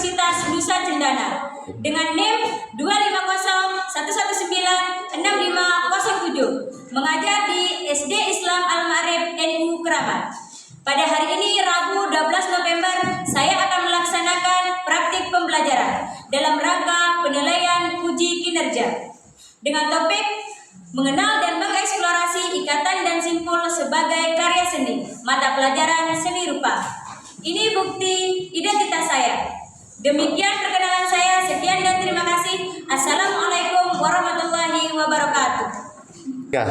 Universitas Nusa Cendana dengan NIM 25011965007 mengajar di SD Islam Al-Ma'arif NU Keramat. Pada hari ini Rabu 12 November saya akan melaksanakan praktik pembelajaran dalam rangka penilaian uji kinerja dengan topik mengenal dan mengeksplorasi ikatan dan simpul sebagai karya seni, mata pelajaran seni rupa. Ini bukti identitas saya. Demikian perkenalan saya. Sekian dan terima kasih. Assalamualaikum warahmatullahi wabarakatuh. Ya.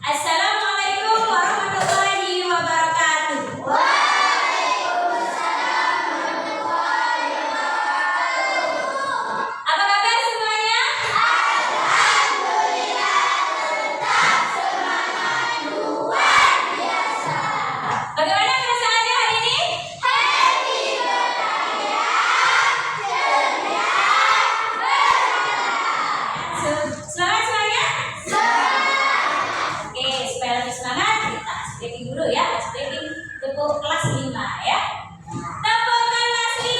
Assalamualaikum warahmatullahi wabarakatuh. Apa kabar semuanya? Alhamdulillah, tetap semangat luar biasa. Bagaimana perasaannya hari ini? Happy berkarya, ceria, bersemangat. Semangat semuanya? Oke, supaya lebih semangat kita stretching dulu ya. Stretching tepuk kelas 5 ya. Tepuk kelas 5.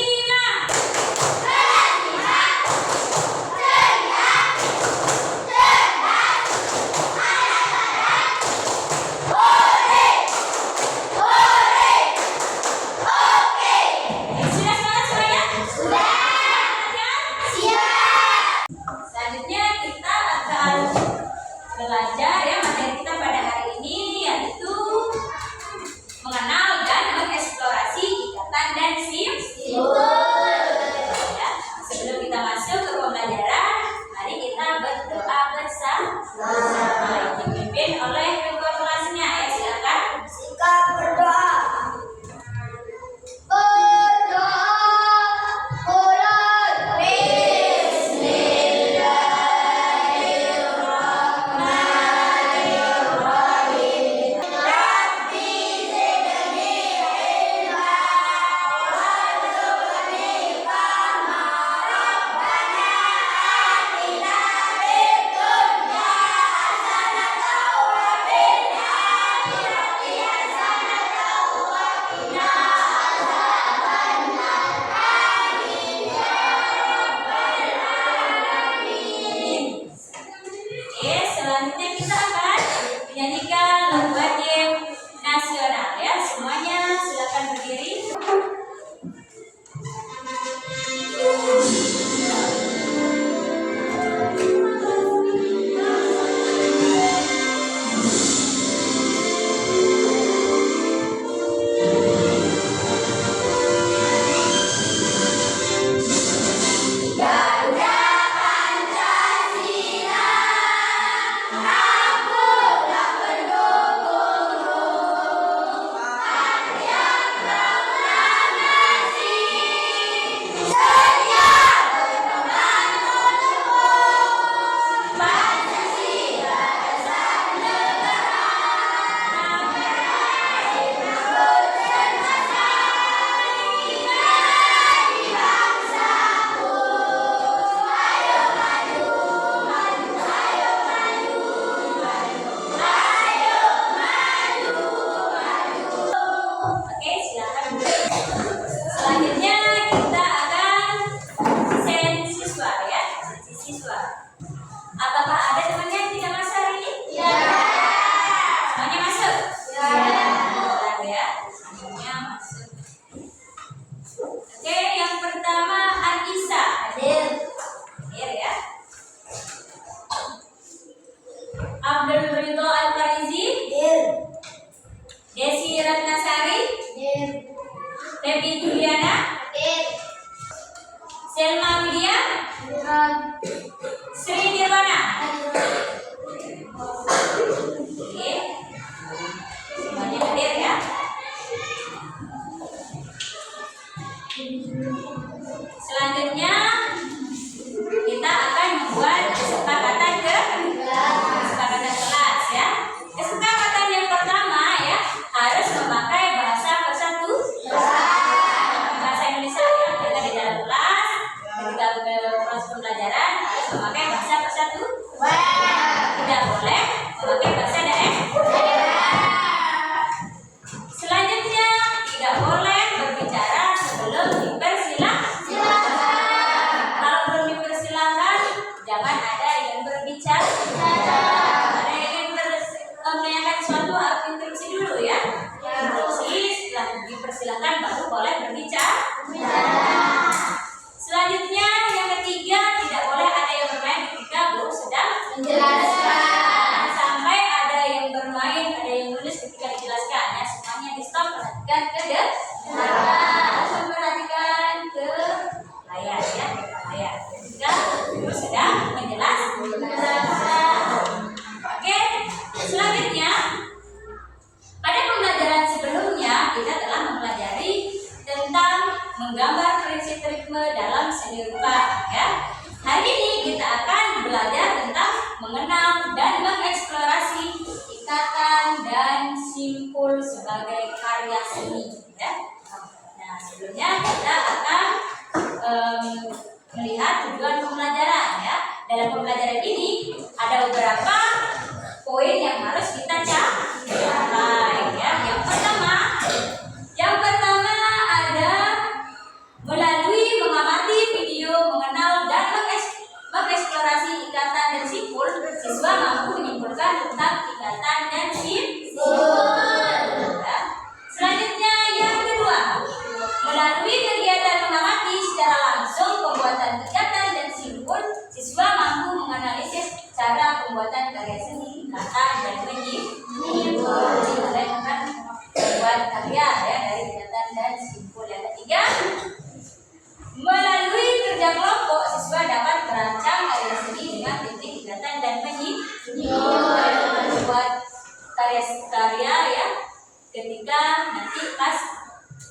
Sudah semangat semuanya? Sudah. Siap. Selanjutnya kita akan belajar ya materi kita pada hari ini yaitu mengenal dan mengeksplorasi ikatan dan simpul. Ya, sebelum kita masuk ke pembelajaran, mari kita berdoa bersama. Dipimpin oleh ketua kelasnya ya, silakan. Sikap berdoa. Oke, selanjutnya kita akan menyanyikan lagu wajib nasional ya. Semuanya silakan berdiri. Oke, silakan. Selanjutnya kita akan sisen siswa ya, sisi siswa. Apakah ada temannya yang tidak masuk hari ini? Ya. Semuanya masuk? Ya. Ya. Semuanya masuk. Oke, yang pertama Anissa. Hadir. Hadir ya. Abdul Ridho Al-Farizi. Dir. Desi Ratnasari. Dir. Debbie Juliana. Dir. Selma Widya. Diran. Sri Nirwana. Diran. Oke. Semuanya hadir ya. Selanjutnya kita akan membuat kesepakatan kelas ya. Kesepakatan yang pertama ya harus memakai bahasa bahasa Indonesia ya. Kita di dalam kelas ketika proses pembelajaran harus silakan baru boleh berbicara. Selanjutnya yang ketiga, tidak boleh ada yang bermain ketika guru sedang menjelaskan. Sampai ada yang bermain, ada yang menulis ketika dijelaskan. Ya, semuanya di stop, perhatikan ke langsung perhatikan ke layar ya, ke layar. Ketika guru sedang menjelaskan. Oke, selanjutnya pada pembelajaran sebelumnya kita telah mempelajari tentang menggambar prinsip ritme dalam seni rupa ya. Hari ini kita akan belajar tentang mengenal dan mengeksplorasi ikatan dan simpul sebagai karya seni ya. Nah, sebelumnya kita akan melihat tujuan pembelajaran ya. Dalam pembelajaran ini ada beberapa poin yang harus kita capai ya. Yang pertama ada melalui mengamati video, mengenal dan mengeksplorasi ikatan dan simpul, siswa mampu menyimpulkan tentang ikatan dan simpul. Ya. Selanjutnya yang kedua, melalui kegiatan mengamati secara langsung pembuatan ikatan dan simpul, siswa mampu menganalisis cara pembuatan karya seni, ikatan dan menyimpul. Kalian akan membuat karya ya dari ikatan dan simpul. Yang ketiga, melalui kerja kelompok, siswa dapat merancang karya seni dengan teknik ikatan dan menyimpul. Membuat karya ya ketika nanti pas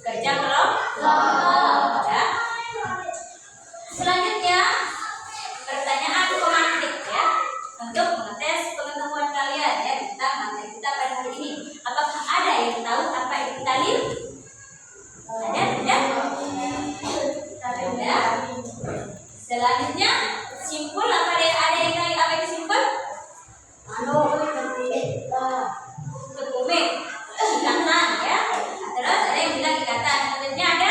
kerja kelompok ya. Selanjutnya pertanyaan pemantik ya, untuk mengetes pengetahuan kalian ya tentang materi kita pada hari ini. Apakah ada yang tahu apa yang kita lihat? Ada? Tidak? Selanjutnya simpul, apa ada yang tahu apa itu simpul? Ketumik, ikatan ya. Terus ada yang bilang ikatan. Selanjutnya ada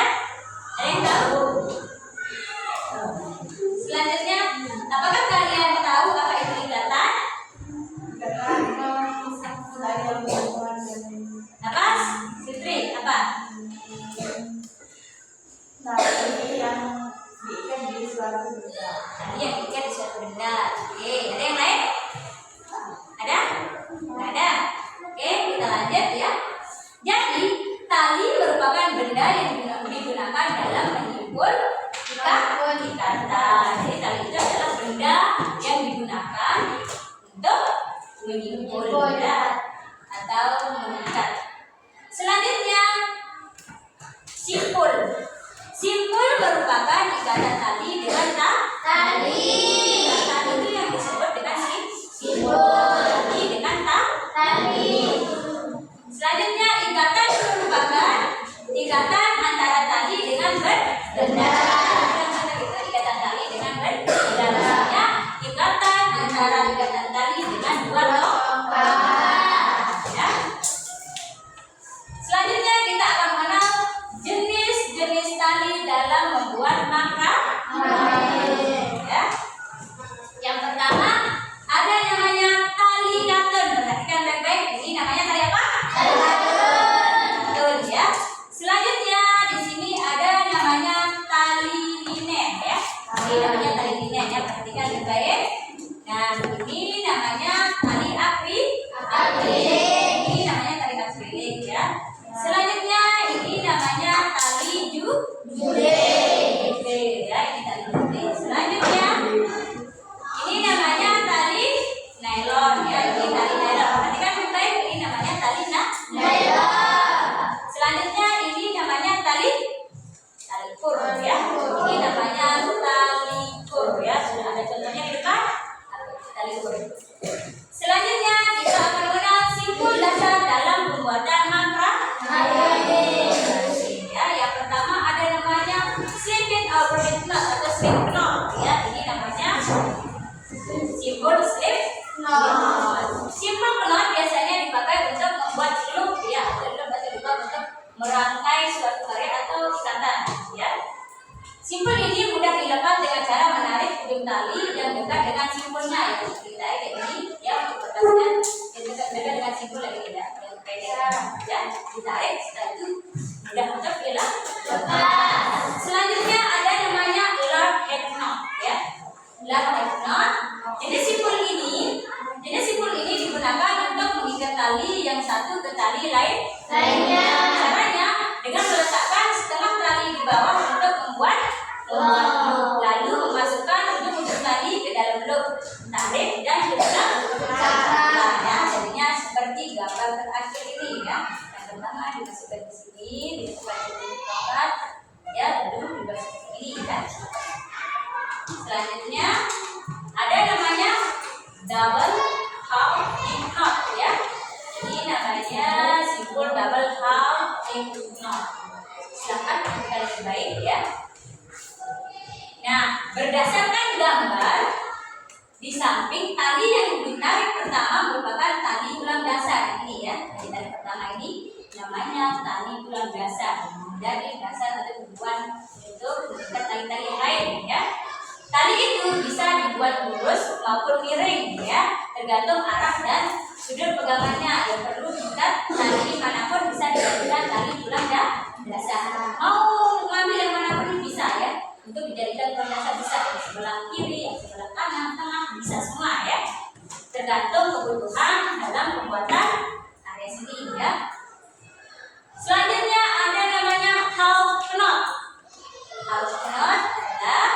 yang tahu? Selanjutnya, apakah kalian tahu apa itu ikatan? Apa? Fitri, apa? Tali yang diikat di suatu benda. Tali yang diikat di suatu benda. Oke, ada yang lain? Ada? Nggak ada? Oke, kita lanjut ya. Jadi, tali merupakan benda yang digunakan dalam menyimpul ikatan. Jadi, tali itu adalah benda yang digunakan untuk menyimpul benda atau mengikat. Selanjutnya, simpul. Simpul merupakan ikatan tali dengan tali. Ikatan itu yang disebut dengan simpul. Tali dengan tali. Selanjutnya, ikatan merupakan ikatan antara tali dengan benda. Ikatan tali dengan benda. Misalnya, ikatan antara ikatan tali dengan dua longkang. Ya. Selanjutnya kita akan mengenal jenis-jenis tali dalam membuat makrame. Ya. Yang pertama ada namanya tali katun. Perhatikan baik-baik. Ini namanya tali apa? Tali katun. Ya. Selanjutnya di sini ada namanya tali linen ya. Ini namanya tali linen ya. Perhatikan baik-baik. Nah, ini namanya tali akrilik. Ini namanya tali akrilik ya. Selanjutnya ini namanya tali julet. Ya, ini tali julet. Selanjutnya ini namanya tali nylon ya. Ini tali nylon. Perhatikan baik-baik. Ini namanya tali nylon. Selanjutnya ini namanya tali kur ya. Ini namanya tali kur ya. Sudah ada contohnya di depan. Tali kur. Selanjutnya kita akan mengenal simpul dasar dalam pembuatan makrame. Ya, yang pertama ada namanya slip overhead knot atau slip knot ya. Ini namanya simpul slip knot. Simpul knot biasanya dipakai untuk membuat loop ya, atau untuk merangkai suatu karya atau ikatan ya. Simpul ini mudah dilepas dengan cara menarik ujung tali yang dekat dengan simpulnya ya. Kita ini ya untuk lepaskan yang dekat dengan simpul lagi tidak yang pendek ya. Ditarik setelah itu Udah mantap ya lah. Selanjutnya ada namanya lark head knot ya. Lark head knot. Jenis simpul ini digunakan untuk mengikat tali yang satu ke tali lainnya. Caranya dengan meletakkan setengah tali di bawah untuk membuat loop, lalu memasukkan ujung tali ke dalam loop, tarik dan diulang. Nah, jadinya seperti gambar terakhir ini ya. Yang pertama dimasukkan di sini, dimasukkan di tempat, ya, lalu dimasukkan ini ya. Selanjutnya ada namanya double half knot ya. Ini namanya simpul double half knot. Silakan kita lebih baik ya. Nah, berdasarkan gambar, di samping tali yang ditarik pertama merupakan tali tulang dasar ini ya. Tali pertama ini namanya tali tulang dasar. Jadi dasar atau tujuan untuk mengikat tali-tali lain ya. Tali itu bisa dibuat lurus maupun miring ya, tergantung arah dan sudut pegangannya. Yang perlu diikat tali manapun bisa dijadikan tali tulang dasar. Mau ngambil yang manapun bisa ya. Untuk dijadikan tulang dasar bisa yang sebelah kiri, yang sebelah kanan, tengah bisa semua ya. Tergantung kebutuhan dalam pembuatan area sini ya. Selanjutnya ada namanya half knot. Half knot adalah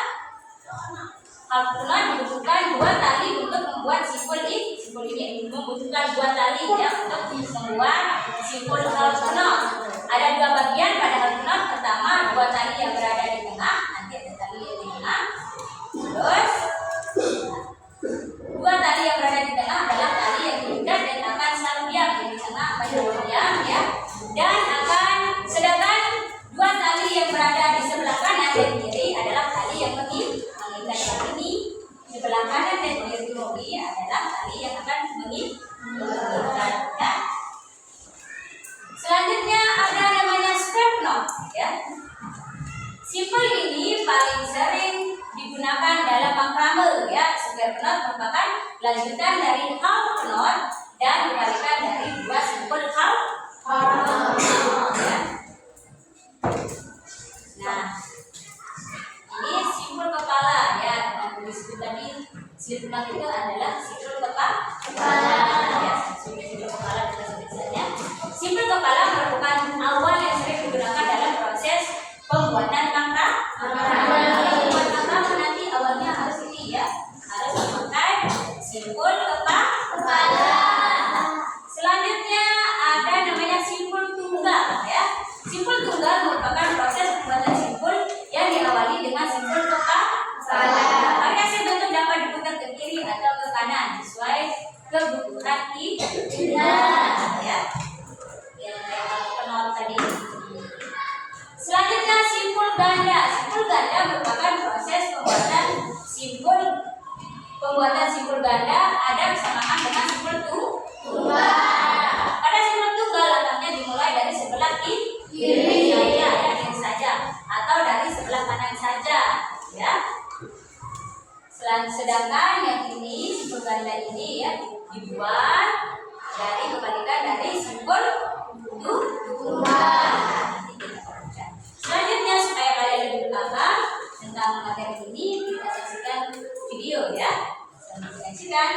half knot dibutuhkan dua tali untuk membuat simpul ini. Membutuhkan dua tali ya untuk membuat simpul half knot. Ada dua bagian pada half knot. Pertama, dua tali yang berada di tengah. Nanti ada tali yang di tengah. Terus dua tali yang berada di tengah adalah tali yang diikat dan akan selalu diam di tengah ya. Dan sedangkan dua tali yang berada di sebelah kanan dan kiri adalah tali yang mengikat yang ini. Sebelah kanan dan kiri adalah tali yang akan mengikat ya. Selanjutnya ada namanya strap knot ya. Simpul ini paling sering digunakan dalam makrame ya. Strap knot merupakan lanjutan dari half knot dan kebalikan dari dua simpul half knot ya. Nah, ini simpul kepala ya. Yang disebut tadi slip knot itu adalah simpul kepala ya. Simpul kepala kita sebut saja. Simpul kepala merupakan awal yang sering digunakan dalam proses pembuatan makrame. Pembuatan makrame nanti awalnya harus ini ya, harus memakai simpul kepala. Selanjutnya ada namanya simpul tunggal ya. Simpul tunggal merupakan proses pembuatan simpul yang diawali dengan simpul kepala. Variasi bentuk dapat diputar ke kiri atau ke kanan sesuai kebutuhan kita ya. Yang kenal tadi. Selanjutnya simpul ganda. Simpul ganda merupakan proses pembuatan simpul ganda ada bersamaan dengan simpul tunggal. Pada simpul tunggal letaknya dimulai dari sebelah kiri saja atau dari sebelah kanan saja ya. Sedangkan yang ini simpul ganda ini ya dibuat dari kebalikan dari simpul tunggal. Selanjutnya supaya kalian lebih paham tentang materi ini, kita saksikan video ya. Sambil saksikan.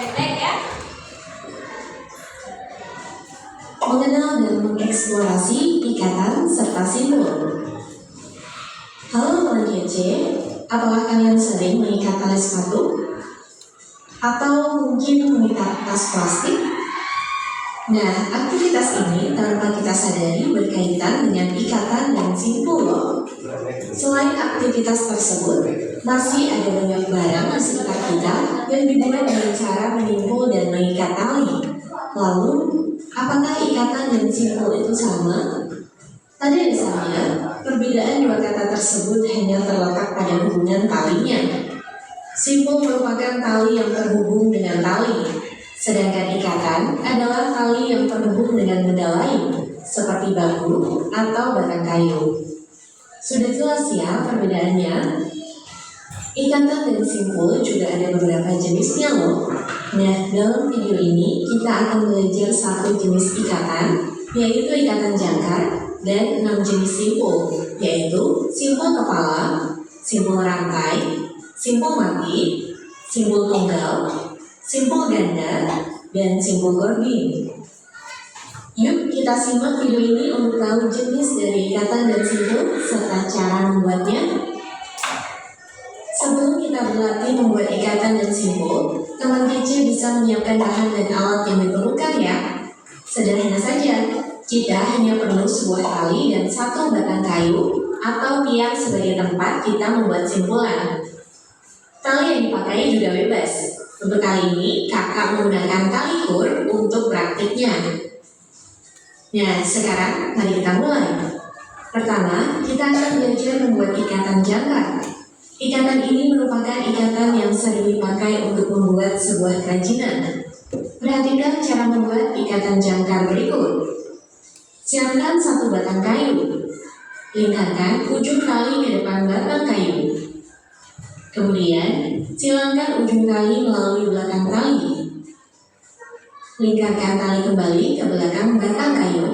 Mulai ya. Mengenal dan mengeksplorasi ikatan serta simpul. Halo teman kece, apakah kalian sering mengikat tali sepatu? Atau mungkin mengikat tas plastik? Nah, aktivitas ini tanpa kita sadari berkaitan dengan ikatan dan simpul loh. Selain aktivitas tersebut, masih ada banyak barang di sekitar kita yang dibuat dengan cara menimpul dan mengikat tali. Lalu, apakah ikatan dan simpul itu sama? Pada dasarnya, perbedaan dua kata tersebut hanya terletak pada hubungan talinya. Simpul merupakan tali yang terhubung dengan tali, sedangkan ikatan adalah tali yang terhubung dengan benda lain, seperti bambu atau batang kayu. Sudah jelas ya perbedaannya? Ikatan dan simpul juga ada beberapa jenisnya loh. Nah, dalam video ini kita akan belajar satu jenis ikatan, yaitu ikatan jangkar, dan 6 jenis simpul, yaitu simpul kepala, simpul rantai, simpul mati, simpul tunggal, simpul ganda, dan simpul Gordian. Yuk kita simak video ini untuk tahu jenis dari ikatan dan simpul serta cara membuatnya. Sebelum kita berlatih membuat ikatan dan simpul, teman kece bisa menyiapkan bahan dan alat yang diperlukan ya. Sederhana saja, kita hanya perlu sebuah tali dan satu batang kayu atau tiang sebagai tempat kita membuat simpulan. Tali yang dipakai juga bebas. Untuk kali ini, kakak menggunakan tali kur untuk praktiknya. Nah, sekarang mari kita mulai. Pertama, kita akan belajar membuat ikatan jangkar. Ikatan ini merupakan ikatan yang sering dipakai untuk membuat sebuah kerajinan. Perhatikan cara membuat ikatan jangkar berikut. Siapkan satu batang kayu. Lingkarkan ujung tali ke depan batang kayu. Kemudian, silangkan ujung tali melalui belakang tali. Lingkarkan tali kembali ke belakang batang kayu.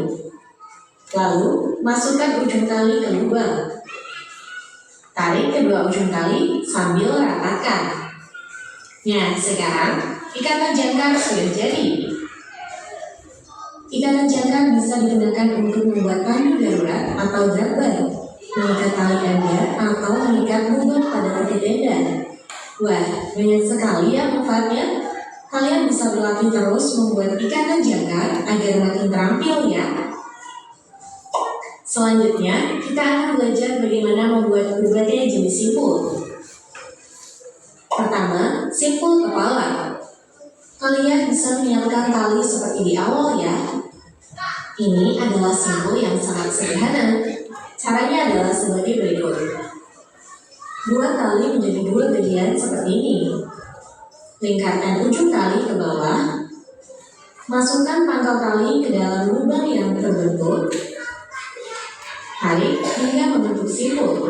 Lalu, masukkan ujung tali ke lubang. Tarik kedua ujung tali sambil ratakan. Nah, sekarang ikatan jangkar sudah jadi. Ikatan jangkar bisa digunakan untuk membuat pandu darurat atau dragbar, mengikat tali tenda atau mengikat lubang pada roti tenda. Wah, banyak sekali ya manfaatnya. Kalian bisa berlatih terus membuat ikatan jangkar agar makin terampil ya. Selanjutnya, kita akan belajar bagaimana membuat berbagai jenis simpul. Pertama, simpul kepala. Kalian bisa menyiapkan tali seperti di awal ya. Ini adalah simpul yang sangat sederhana. Caranya adalah sebagai berikut. Buat tali menjadi dua bagian seperti ini. Lingkarkan ujung tali ke bawah. Masukkan pangkal tali ke dalam lubang yang terbentuk. Tarik hingga membentuk simpul.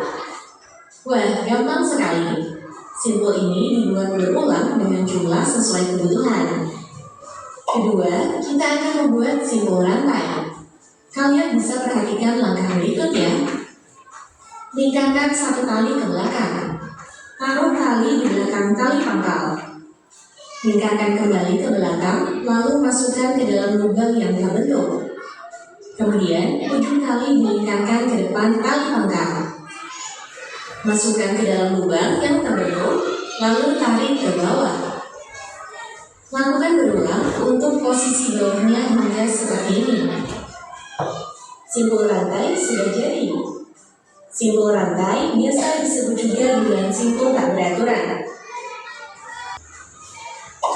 Wah, gampang sekali. Simpul ini dibuat berulang dengan jumlah sesuai kebutuhan. Kedua, kita akan membuat simpul rantai. Kalian bisa perhatikan langkah berikut ya. Lingkarkan satu tali ke belakang. Taruh tali di belakang tali pangkal. Lingkarkan kembali ke belakang, lalu masukkan ke dalam lubang yang terbentuk. Kemudian, ujung tali dilingkarkan ke depan tali pangkal. Masukkan ke dalam lubang yang terbentuk, lalu tarik ke bawah. Lakukan berulang untuk posisi bawahnya hingga seperti ini. Simpul rantai sudah jadi. Simpul rantai biasa disebut juga dengan simpul tak beraturan.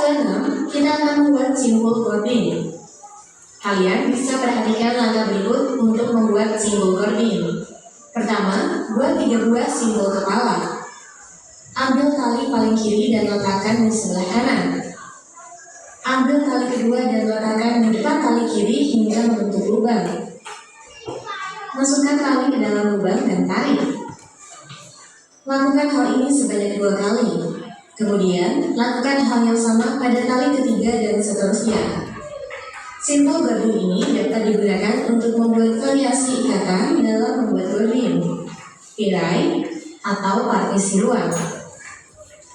Keenam, kita akan membuat simpul Gordian. Kalian bisa perhatikan langkah berikut untuk membuat simpul Gordian. Pertama, buat 3 buah simpul kepala. Ambil tali paling kiri dan letakkan di sebelah kanan. Ambil tali kedua dan letakkan di depan tali kiri hingga membentuk lubang. Masukkan tali ke dalam lubang dan tarik. Lakukan hal ini sebanyak 2 kali. Kemudian, lakukan hal yang sama pada tali ketiga dan seterusnya. Simpul Gordian ini dapat digunakan untuk membuat variasi ikatan dalam membuat Gordian, tirai, atau partisi ruang.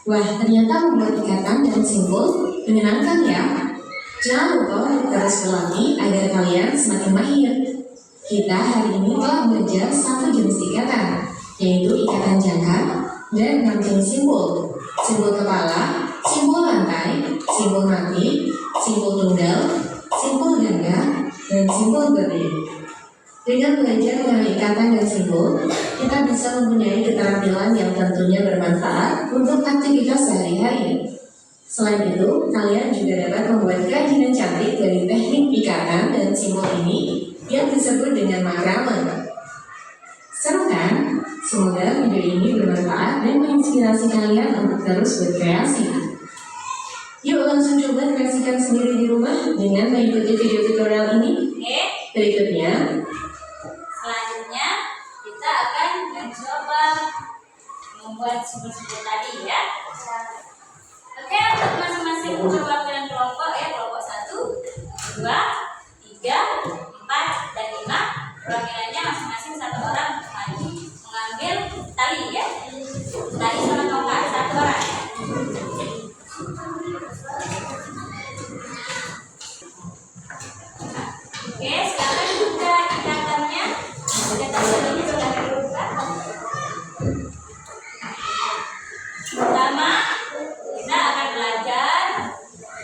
Wah, ternyata membuat ikatan dan simpul menyenangkan ya. Jangan lupa untuk terus berlatih agar kalian semakin mahir. Kita hari ini telah belajar satu jenis ikatan, yaitu ikatan jangkar dan 6 jenis simpul. Simpul kepala, simpul rantai, simpul mati, simpul tunggal, simpul ganda, dan simpul Gordian. Dengan belajar mengenai ikatan dan simpul, kita bisa mempunyai keterampilan yang tentunya bermanfaat untuk aktivitas sehari-hari. Selain itu, kalian juga dapat membuat kerajinan cantik dari teknik ikatan dan simpul ini yang disebut dengan makrame. Seru kan? Semoga video ini bermanfaat dan menginspirasi kalian untuk terus berkreasi. Yuk langsung coba kreasikan sendiri di rumah dengan mengikuti video tutorial ini. Oke, Berikutnya, selanjutnya kita akan mencoba membuat simbol-simbol tadi ya. Oke, untuk masing-masing perwakilan kelompok ya, kelompok 1, 2, 3, 4, dan 5, perwakilannya masing-masing satu orang maju mengambil tali ya, tali sama tongkat, satu orang ya. Oke, silakan buka ikatannya. Ikatan talinya silakan dibuka. Pertama, kita akan belajar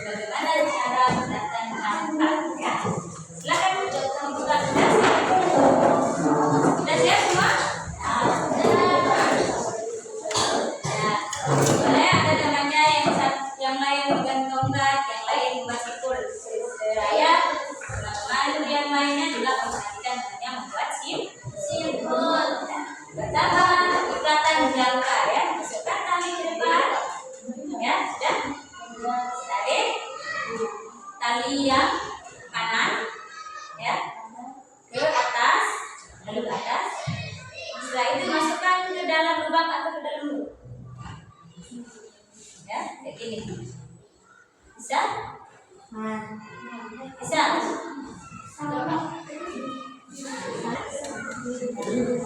bagaimana cara mendatang angkat ya. Silakan buka tugas. Sudah siap semua? Ya, boleh ada namanya yang lain bukan tongkat, yang lain bukan sikul. Saya teman-teman yang lainnya juga memperhatikan namanya membuat simbol. Pertama, ikatan jangka ya. Masukkan tali ke depan. Ya, sudah. Tarik tali yang kanan ya ke atas, lalu ke atas. Setelah itu masukkan ke dalam lubang atau ke dalam lubang. Ya, kayak gini. Bisa? Bisa?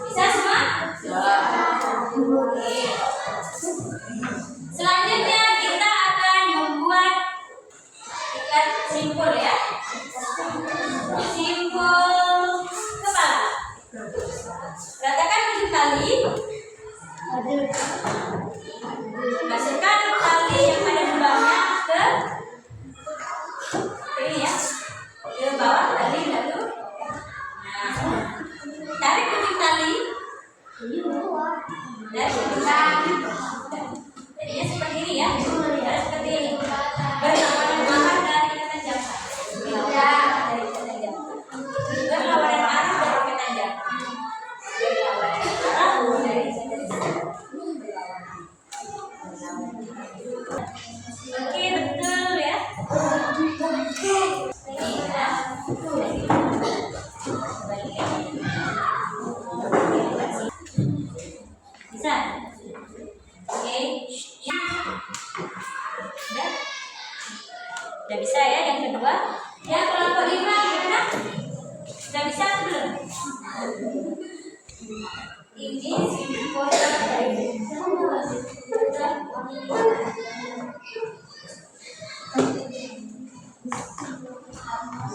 Bisa semua? Oke. Selanjutnya kita akan membuat ikat simbol ya. Simbol kepala. Ratakan ujung tali. Masukkan tali yang ada lubangnya ke ini ya, ke bawah tali lalu. Nah, tarik ujung tali dan jadinya seperti ini ya, seperti ini. Berlawanan arah dari ikatan jangka. Dari ikatan jangka. Berlawanan arah dari ikatan jangka. Berlawanan arah dari ikatan jangka. Oke, betul ya. Ini ya. Bisa? Oke. Udah bisa ya yang kedua. Ya, kelompok 5 gimana? Sudah bisa atau belum? Ini simbol dari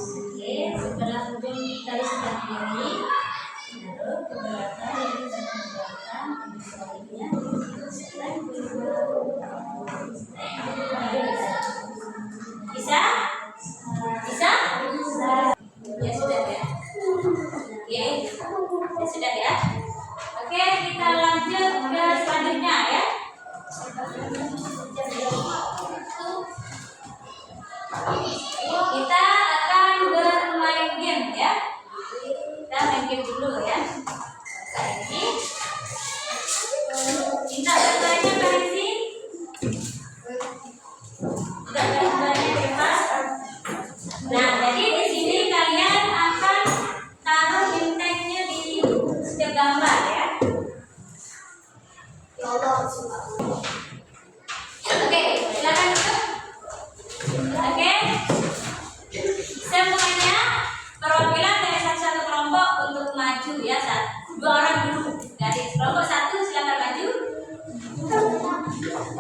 oke, sebelah ujung dari sebelah kiri, lalu ke belakang dari sebelah belakang, sebaliknya, bisa? Bisa? Ya sudah ya. Oke, ya sudah ya. Oke, kita lanjut ke selanjutnya ya. Kita akan bermain game ya. Kita main game dulu ya. Saat ini minta bertanya Karisi. Sudah bertanya bebas. Nah, jadi di sini kalian akan taruh inteknya di setiap gambar ya. Oke, silakan duduk. Oke. Semuanya perwakilan dari satu-satu kelompok untuk maju ya. 2 orang dulu. Dari kelompok 1 silakan maju.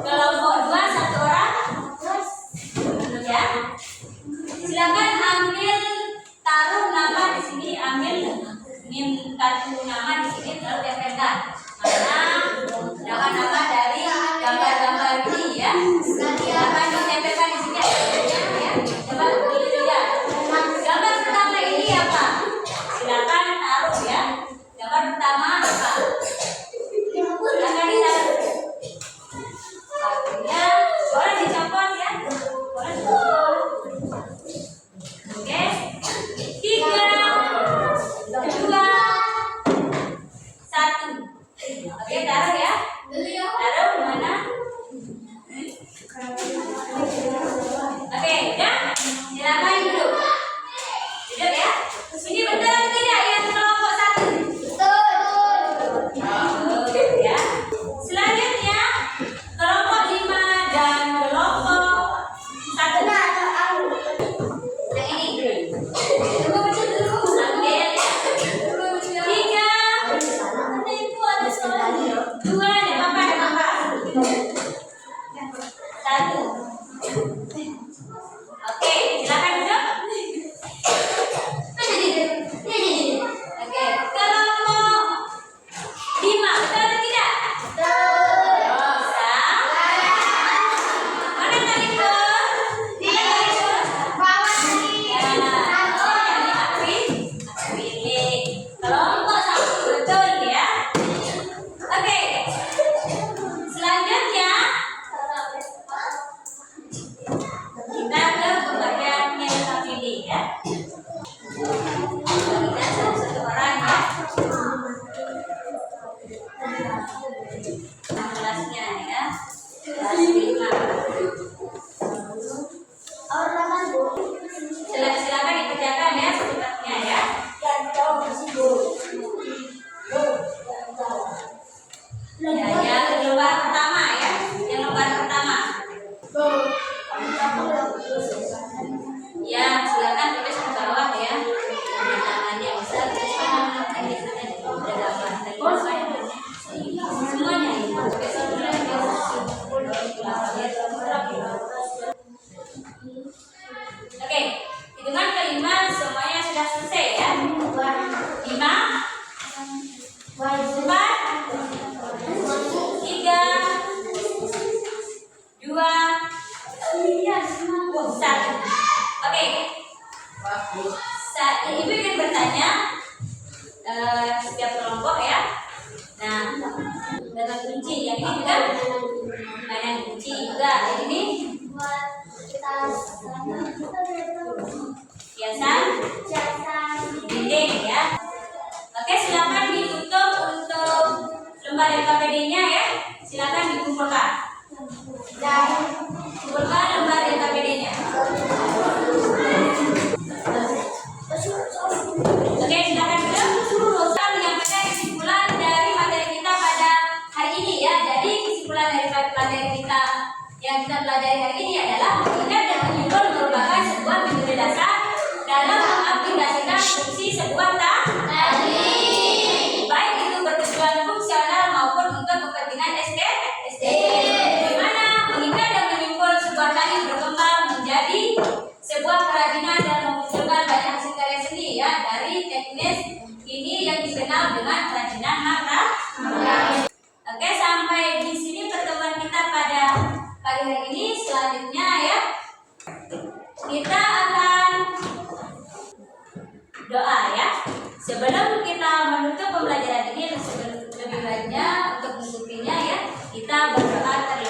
Kelompok 2 1 orang. Dulu ya. Silakan ambil taruh nama di sini, ambil kartu nama di sini lalu tempelkan. Mana nama dari gambar-gambar ini ya. Silakan ditempelkan di sini ya. Coba dilihat. Gambar pertama ini apa? Silakan taruh ya. Gambar pertama apa? Silakan ditaruh. Artinya boleh dicopot ya. Boleh dicopot. Oke. 3, 2, 1. Oke, taruh ya. Taruh di mana? Oke, udah. Silakan duduk. Duduk ya. Ini betul tidak yang kelompok 1? Betul. Ya. Selanjutnya 5, betul atau tidak? Bisa. Mana tadi tuh? Ya, ini akrilik. Kelompok 1, betul ya. Oke. Selanjutnya kita ke pembagian yang terpilih ya. Kita satu orang ya. Kelasnya ya. Kelas 5. Silakan dikerjakan ya secepatnya ya. Ya, yang lembar pertama ya. Yang lembar pertama. Ya, silakan tulis di bawah ya. Tangannya bisa tulis semuanya Oke, hitungan kelima semuanya sudah selesai ya. 5, 4, 3, 2, 1. Oke. Ibu ingin bertanya setiap kelompok ya. Nah, dengan kunci yang ini juga mainan kunci juga. Yang ini hiasan dinding ya. Oke, silakan ditutup untuk lembar LKPD-nya ya. Silakan dikumpulkan. Kumpulkan lembar LKPD-nya. Oke, silakan dulu. Kita menyampaikan kesimpulan dari materi kita pada hari ini ya. Jadi kesimpulan dari materi kita yang kita pelajari hari ini adalah mengingat dan menyimpul merupakan sebuah metode dasar dalam mengaplikasikan fungsi sebuah tadi, baik itu bertujuan fungsional maupun untuk kepentingan estetik. Di mana mengingat dan menyimpul sebuah tadi berkembang menjadi sebuah kerajinan dan memunculkan banyak hasil karya seni ya dari teknis ini yang dikenal dengan kerajinan makram. Oke, sampai di sini pertemuan kita pada pagi hari ini. Selanjutnya ya kita akan doa ya. Sebelum kita menutup pembelajaran ini, lebih baiknya untuk menutupnya ya kita berdoa.